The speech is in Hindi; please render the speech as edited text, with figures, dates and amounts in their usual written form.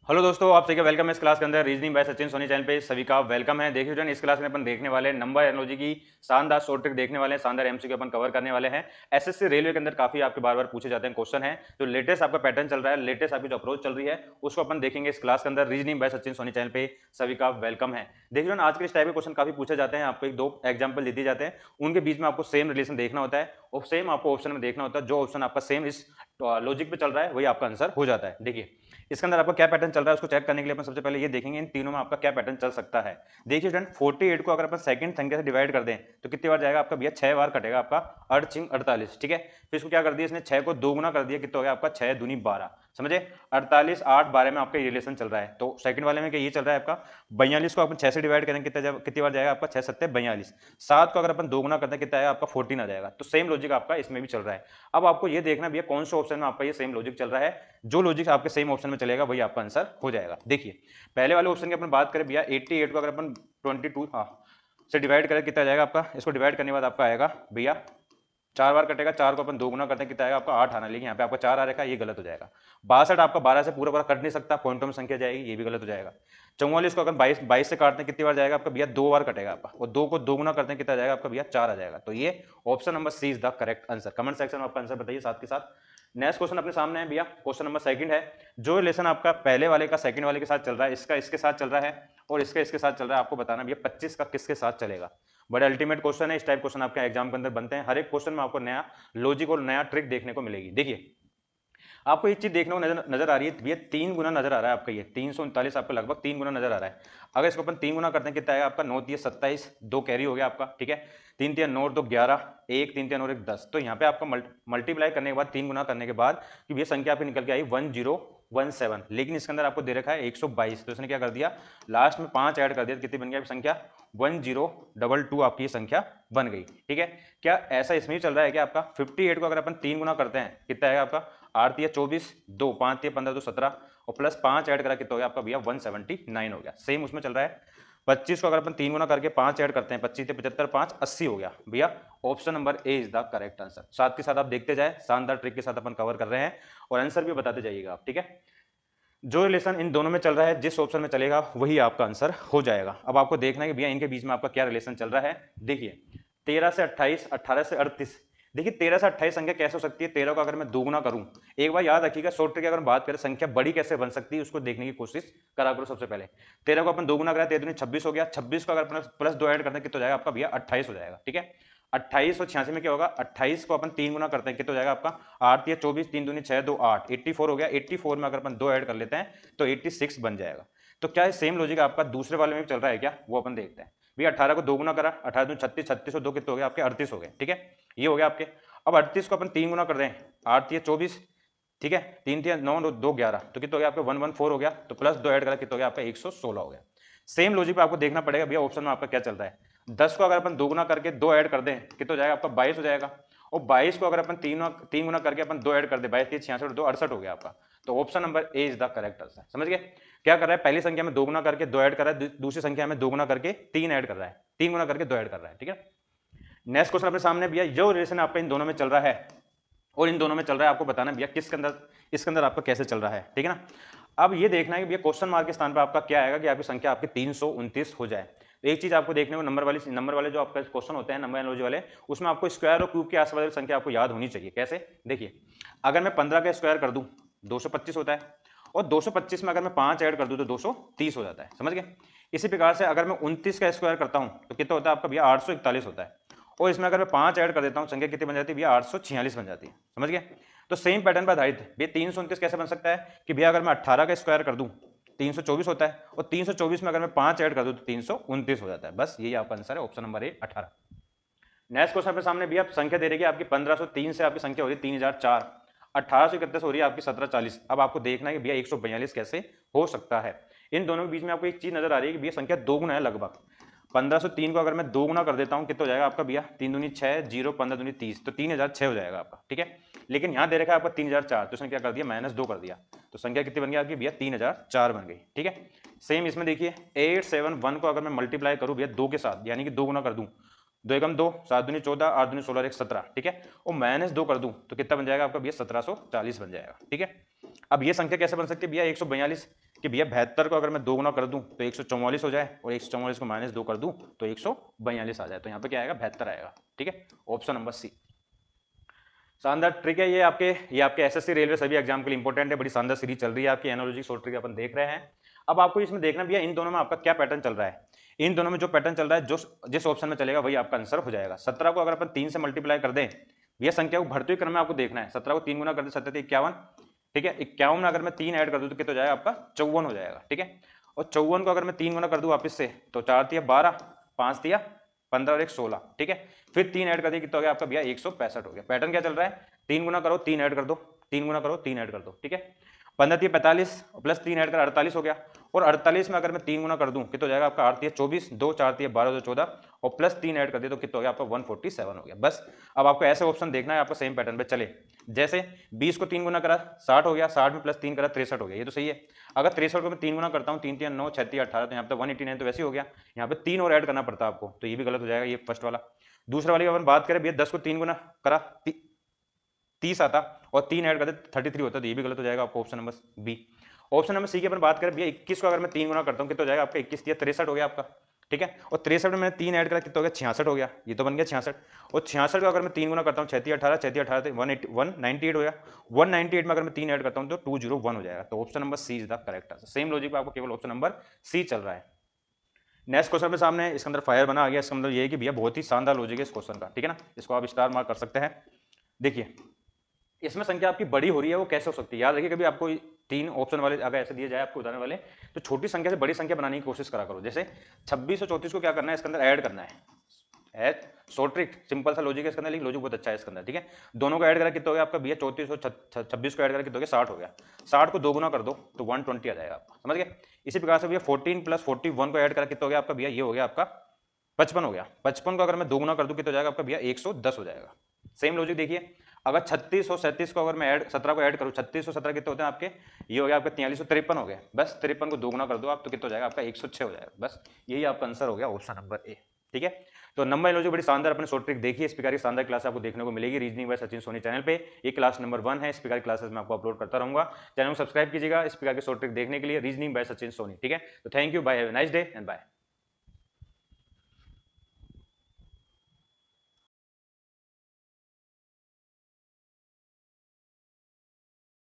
हेलो दोस्तों, आप सभी का वेलकम है इस क्लास के अंदर reasoning by Sachin Soni channel पे सभी का वेलकम है। देखिए फ्रेंड, इस क्लास में अपन देखने वाले हैं नंबर एनालॉजी की शानदार शॉर्ट ट्रिक देखने वाले हैं, शानदार एमसीक्यू अपन कवर करने वाले हैं। एसएससी रेलवे के अंदर काफी आपके बार बार पूछे जाते हैं क्वेश्चन है, जो लेटेस्ट आपका पैटर्न चल रहा है, लेटेस्ट आपकी जो अप्रोच चल रही है उसको अपन देखेंगे इस क्लास के अंदर। Reasoning by Sachin Soni channel पे सभी का वेलकम है। देखिए फ्रेंड, आज के इस टाइप के क्वेश्चन काफी पूछे जाते हैं, आपको एक दो एग्जाम्पल दे दिए जाते हैं, उनके बीच में आपको सेम रिलेशन देखना होता है और सेम आपको ऑप्शन में देखना होता है। जो ऑप्शन आपका सेम इस लॉजिक पे चल रहा है वही आपका आंसर हो जाता है। देखिए इसके अंदर आपका क्या पैटर्न चल रहा है उसको चेक करने के लिए अपन सबसे पहले ये देखेंगे इन तीनों में आपका क्या पैटर्न चल सकता है। देखिए फ्रेंड, 48 को अगर अपन सेकंड संख्या से डिवाइड कर दें तो कितनी बार जाएगा आपका भैया, 6 बार कटेगा आपका। 8 6 48, ठीक है। फिर इसको क्या कर दिया इसने, 6 को 2 गुना कर दिया, कितना हो गया आपका 6 दूनी 12, समझे। 48 8 12 में आपका ये रिलेशन चल रहा है। तो सेकंड वाले में क्या ये चल रहा है आपका 42 को अपन 6 से डिवाइड करें कितनी बार जाएगा आपका, 6 7 42। 7 को अगर अपन 2 गुना करते हैं कितना आएगा आपका 14 आ जाएगा। तो सेम लॉजिक आपका इसमें भी चल रहा है। अब आपको ये देखना भैया कौन से ऑप्शन में आपका ये सेम लॉजिक चल रहा है। जो लॉजिक आपके सेम ऑप्शन में चलेगा वही आपका आंसर हो जाएगा। देखिए पहले वाले ऑप्शन की अपन बात करें भैया, 88 को अगर अपन 22 से डिवाइड करें कितना जाएगा आपका, इसको डिवाइड करने के बाद आपका आएगा भैया 4 बार कटेगा। 4 को अपन 2 गुना करते हैं कितना आएगा आपका 8 आना, लेकिन यहाँ पे आपका 4 आ रखा है, ये गलत हो जाएगा। 62 आपका 12 से पूरा पूरा कट नहीं सकता, पॉइंटों में संख्या जाएगी, ये भी गलत हो जाएगा। 44 को अगर 22 से काटते हैं कितनी बार जाएगा आपका भैया, 2 बार कटेगा आपका, और 2 को 2 गुना करते हैं कितना जाएगा आपका भैया 4 आ जाएगा। तो ये option number C is the correct answer. Comment section में आपका आंसर बताइए साथ के साथ। नेक्स्ट क्वेश्चन अपने सामने है भैया, क्वेश्चन नंबर सेकंड है। जो रिलेशन आपका पहले वाले का सेकंड वाले के साथ चल रहा है, इसका इसके साथ चल रहा है और इसका इसके साथ चल रहा है, आपको बताना भैया 25 का किसके साथ चलेगा। बड़े अल्टीमेट क्वेश्चन है, इस टाइप क्वेश्चन आपके एग्जाम के अंदर बनते हैं। हर एक क्वेश्चन में आपको नया लॉजिक और नया ट्रिक देखने को मिलेगी। देखिए आपको एक चीज देखने को नजर आ रही है भैया, 3 गुना नजर आ रहा है आपका, ये 339 आपका लगभग 3 गुना नजर आ रहा है। अगर इसको अपन 3 गुना करते हैं कितना आएगा आपका, 9 3 27, 2 कैरी हो गया आपका, ठीक है। 3 3 9 2 11, 1 3 3 और 1 10। तो यहाँ पे आपका मल्टीप्लाई करने के बाद 3 गुना करने के बाद कि ये संख्या आपकी निकल के आई 1017, लेकिन इसके अंदर आपको दे रखा है 122। तो इसने क्या कर दिया, लास्ट में 5 ऐड कर दिया, तो कितनी बन गई संख्या 1022 आपकी संख्या बन गई, ठीक है। क्या ऐसा इसमें भी चल रहा है क्या आपका, 58 को अगर अपन 3 गुना करते हैं कितना आएगा आपका, 8 3 24, 2 5 3 15 2 17 और प्लस 5 ऐड करा कितना हो गया आपका भैया 179 हो गया। सेम उसमें चल रहा है। 25 को अगर अपन 3 गुना करके 5 ऐड करते हैं, 25 से 75 5 80 हो गया भैया। Option number A is the correct answer. साथ के साथ आप देखते जाए, शानदार ट्रिक के साथ अपन कवर कर रहे हैं और आंसर भी बताते जाइएगा आप, ठीक है। जो रिलेशन इन दोनों में चल रहा है, जिस ऑप्शन में चलेगा वही आपका आंसर हो जाएगा। अब आपको देखना है कि भैया इनके बीच में आपका क्या रिलेशन चल रहा है। देखिए 13 से 28, 18 से 38। देखिए 13 से 28 संख्या कैसे हो सकती है, 13 को अगर मैं दोगुना करूं, एक बार याद रखिएगा शॉर्ट ट्रिक की अगर बात करें संख्या बड़ी कैसे बन सकती है उसको देखने की कोशिश करा करो। सबसे पहले 13 को अपन दोगुना करा, 13 26 हो गया। 26 को अगर प्लस 2 ऐड करते हैं कितना हो जाएगा आपका भैया 28 हो जाएगा, ठीक है। 28 और 86 में क्या होगा, 28 को अपन 3 गुना करते हैं कितना हो जाएगा आपका 8 या 24, 3 दूनी 6 2 8, 84 हो गया। 84 में अगर अपन 2 ऐड कर लेते हैं तो 86 बन जाएगा। तो क्या सेम लॉजिक आपका दूसरे वाले में भी चल रहा है क्या, वो अपन देखते हैं। भैया 18 को 2 गुना करा, 18 दूनी 36, 36 और 2 कितने हो गए आपके 38 हो गए, ठीक है। ये हो गया आपके। अब 38 को अपन 3 गुना कर दें, 8 या 24, ठीक है, 3 3 9 2 11, तो कितना हो गया आपके 114 हो गया। तो प्लस 2 ऐड करा कितना हो गया आपका 116 हो गया। सेम लॉजिक पे आपको देखना पड़ेगा भैया ऑप्शन में आपका क्या चल रहा है। 10 को अगर अपन 2 गुना करके 2 ऐड कर दें कितना हो जाएगा आपका 22 हो जाएगा। और 22 को अगर अपन 3 गुना करके अपन 2 ऐड कर दे, 22 3 66 2 68 हो गया आपका। तो option number A is the correct answer. समझ गए क्या कर रहा है, पहली संख्या में 2 गुना करके 2 ऐड कर रहा है, दूसरी संख्या में 2 गुना करके 3 ऐड कर रहा है, 3 गुना करके 2 ऐड कर रहा है, ठीक है। नेक्स्ट क्वेश्चन अपने सामने भैया, जो रिलेशन आपका इन दोनों में चल रहा है और इन दोनों में चल रहा है, आपको बताना भैया किसके अंदर इसके अंदर आपका कैसे चल रहा है, ठीक है ना। अब ये देखना है कि भैया क्वेश्चन मार्क के स्थान पर आपका क्या आएगा कि आपकी संख्या आपकी 329 हो जाए। तो एक चीज आपको देखने को, नंबर वाले जो आपका क्वेश्चन होते हैं नंबर एनालॉजी वाले, उसमें आपको स्क्वायर और क्यूब के आसपास वाली संख्या आपको याद होनी चाहिए। कैसे, देखिए अगर मैं 15 का स्क्वायर कर दूं 225 होता है, और 225 में अगर मैं 5 ऐड कर दूं तो 230 हो जाता है, समझ गए। इसी प्रकार से अगर मैं 29 का स्क्वायर करता हूं तो कितना होता है आपका भैया 841 होता है, और इसमें अगर मैं 5 ऐड कर देता हूं संख्या कितनी बन जाती है भैया 846 बन जाती है, समझ गए। तो सेम पैटर्न पर आधारित भैया 329 कैसे बन सकता है कि भैया अगर मैं 18 का स्क्वायर कर दूं 324 होता है, और 324 में अगर मैं 5 ऐड कर दूं तो 329 हो जाता है। बस यही आपका आंसर है, option number A 18। Next question अपने सामने भी आप संख्या दे रही है आपकी 1503 से आपकी संख्या हो रही है 3004, 1831 हो रही है आपकी 1740। अब आपको देखना है कि भैया 142 कैसे हो सकता है। इन दोनों के बीच में आपको एक चीज नजर आ रही है कि भैया संख्या दो गुना है लगभग। 1503 को अगर मैं दो गुना कर देता हूं कितना हो जाएगा आपका भैया, 3 दूनी 6, 0 15 दूनी 30, तो 3006 हो जाएगा आपका, ठीक है। लेकिन यहाँ दे रखा है आपका 3004, तो इसने क्या कर दिया -2 कर दिया, तो संख्या कितनी बन गई आपकी भैया 3004 बन गई, ठीक है। सेम इसमें देखिए 871 को अगर मैं मल्टीप्लाई करूं भैया 2 के साथ, यानी कि दो गुना कर दूं, 2 एकम 2, 7 दूनी 14, 8 दूनी 16 1 17, ठीक है। और -2 कर दूं तो कितना बन जाएगा आपका भैया 1740 बन जाएगा, ठीक है। अब ये संख्या कैसे बन सकती है भैया 142, कि भैया 72 को अगर मैं 2 गुना कर दूं तो 144 हो जाए, और 144 को -2 कर दूं तो 142 आ जाए। तो यहाँ पे क्या आएगा, 72 आएगा। ठीक है, ऑप्शन नंबर सी। शानदार ट्रिक है ये आपके एसएससी रेलवे सभी एग्जाम के लिए इंपॉर्टेंट है। बड़ी शानदार सीरीज चल रही है आपकी, एनालॉजी शॉर्ट ट्रिक अपन देख रहे हैं। अब आपको इसमें देखना भी है इन दोनों में आपका क्या पैटर्न चल रहा है। इन दोनों में जो पैटर्न चल रहा है, जो जिस ऑप्शन में चलेगा वही आपका आंसर हो जाएगा। 17 को अगर अपन 3 से मल्टीप्लाई कर दें, यह संख्या को बढ़ते हुए क्रम में आपको देखना है। 17 को 3 गुना कर दे, 17 51। ठीक है, 51 में अगर मैं 3 ऐड कर दूं तो कितना हो जाएगा आपका, 54 हो जाएगा। ठीक है, और 54 को अगर मैं 3 गुना कर दूं वापस से, तो 4 तिया 12, 5 तिया 15 और 1 16। ठीक है, फिर 3 ऐड कर दिया, कितना हो गया आपका भैया, 165 हो गया। पैटर्न क्या चल रहा है, 3 गुना करो 3 ऐड कर दो, 3 गुना करो 3 ऐड कर दो। ठीक है, 15 तिया 45 प्लस 3 ऐड कर 48 हो गया। और 48 में अगर मैं 3 गुना कर दूं, कितना हो जाएगा आपका, 8 तिया 24, 2 4 तिया 12, 2 14, और प्लस 3 ऐड कर दिया तो कितना हो गया आपका, 147 हो गया। बस अब आपको ऐसे ऑप्शन देखना है, आपको सेम पैटर्न पे चले। जैसे 20 को 3 गुना करा 60 हो गया, 60 में प्लस 3 करा 63 हो गया, ये तो सही है। अगर 63 को मैं 3 गुना करता हूँ, 3 3 9 6 3 18, तो यहाँ पे 189 तो वैसे ही हो गया। यहाँ पे 3 और ऐड करना पड़ता है आपको, तो ये भी गलत हो जाएगा, ये फर्स्ट वाला। दूसरा वाली अपन बात करें भैया, 10 को 3 गुना करा 30 आता, और 3 ऐड करते 33 होता, तो ये भी गलत हो जाएगा आपको, option number B. Option number C की अपन बात करें भैया, 21 को अगर मैं 3 गुना करता हूँ, कितना हो जाएगा आपका, 21 या 63 हो गया आपका। ठीक है, और 63 में मैंने 3 ऐड करा, कितना हो गया, 66 हो गया, ये तो बन गया 66। और 66 को अगर मैं 3 गुना करता हूँ, 6 18, 6 18 198 हो गया। 198 में अगर मैं 3 ऐड करता हूँ तो 201 हो जाएगा। तो option number C is the correct answer. Same logic पे आपको केवल ऑप्शन नंबर सी चल रहा है। नेक्स्ट क्वेश्चन पे सामने इसके अंदर फायर बना आ गया। इसका मतलब ये है कि भैया बहुत ही शानदार लॉजिक है इस क्वेश्चन का। ठीक है ना, इसको आप स्टार मार्क कर सकते हैं। देखिए, इसमें संख्या आपकी बड़ी हो रही है, वो कैसे हो सकती है। याद रखिए, कभी आपको 3 ऑप्शन वाले अगर ऐसे दिए जाए आपको उदाहरण वाले, तो छोटी संख्या से बड़ी संख्या बनाने की कोशिश करा करो। जैसे 26 और 34 को क्या करना है, इसके अंदर ऐड करना है शॉर्ट ट्रिक, सिंपल सा लॉजिक है इसके अंदर, लेकिन लॉजिक बहुत अच्छा है इसके अंदर। ठीक है, दोनों को ऐड करा कितना हो गया आपका भैया, 34 और 26 को ऐड करा कितना हो गया, 60 हो गया। 60 को 2 गुना कर दो तो 120 आ जाएगा आपका, समझ गए। इसी प्रकार से भैया 14 प्लस 41 को ऐड करा कितना हो गया आपका भैया, ये हो गया आपका 55 हो गया। 55 को अगर मैं 2 गुना कर दूं कितना हो जाएगा आपका भैया, 110 हो जाएगा। सेम लॉजिक देखिए, अगर 36 और 37 को अगर मैं 17 को ऐड करूं, 36 और 17 कितने होते हैं आपके, ये हो गया आपका 43 और 53 हो गए। बस 53 को 2 गुना कर दो आप, तो कितना हो जाएगा आपका, 106 हो जाएगा। बस यही आपका आंसर हो गया, ऑप्शन नंबर ए। ठीक है, तो नंबर लॉजिक बड़ी शानदार अपने शॉर्ट ट्रिक देखिए। इस प्रकार की शानदार क्लास आपको देखने को मिलेगी reasoning by Sachin Soni channel पे। ये क्लास नंबर 1 है, इस प्रकार की क्लासेस मैं आपको अपलोड करता रहूंगा। चैनल को सब्सक्राइब कीजिएगा इस प्रकार के शॉर्ट ट्रिक देखने के लिए, रीजनिंग बाय सचिन सोनी। ठीक है, तो thank you, bye, have a nice day and bye.